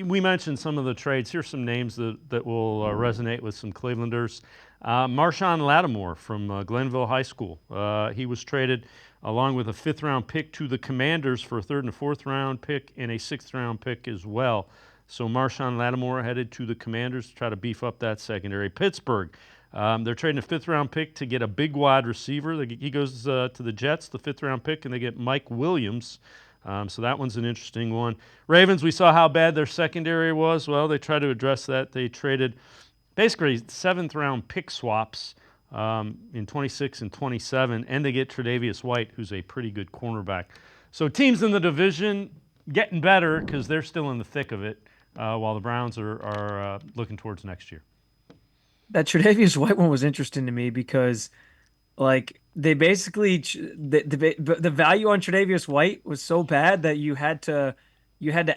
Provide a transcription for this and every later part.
We mentioned some of the trades. Here's some names that will resonate with some Clevelanders. Marshawn Lattimore from Glenville High School. He was traded along with a fifth-round pick to the Commanders for a third and a fourth-round pick and a sixth-round pick as well. So Marshawn Lattimore headed to the Commanders to try to beef up that secondary. Pittsburgh, they're trading a fifth-round pick to get a big wide receiver. He goes to the Jets, the fifth-round pick, and they get Mike Williams. So that one's an interesting one. Ravens, we saw how bad their secondary was. Well, they tried to address that. They traded basically seventh-round pick swaps in 26 and 27, and they get Tre'Davious White, who's a pretty good cornerback. So teams in the division getting better because they're still in the thick of it, while the Browns are looking towards next year. That Tre'Davious White one was interesting to me because like they basically the value on Tre'Davious White was so bad that you had to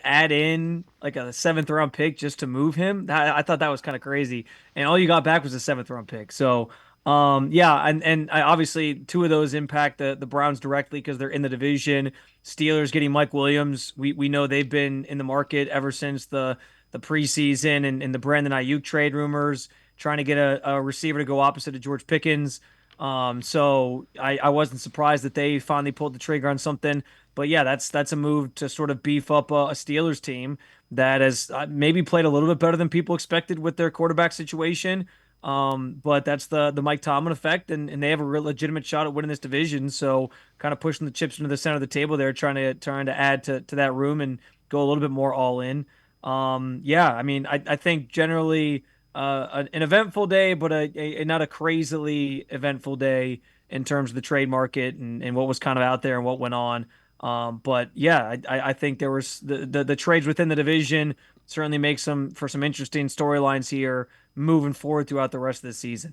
add in like a seventh round pick just to move him. I thought that was kind of crazy, and all you got back was a seventh round pick. So yeah, and obviously two of those impact the Browns directly because they're in the division. Steelers getting Mike Williams. We know they've been in the market ever since the preseason and the Brandon Ayuk trade rumors, trying to get a receiver to go opposite of George Pickens. So I wasn't surprised that they finally pulled the trigger on something. But yeah, that's a move to sort of beef up a Steelers team that has maybe played a little bit better than people expected with their quarterback situation. But that's the Mike Tomlin effect, and they have a real legitimate shot at winning this division. So kind of pushing the chips into the center of the table there, trying to add to that room and go a little bit more all in. Yeah, I mean, I think generally an eventful day, but not a crazily eventful day in terms of the trade market and what was kind of out there and what went on. But yeah, I think there was the trades within the division certainly make some for some interesting storylines here moving forward throughout the rest of the season.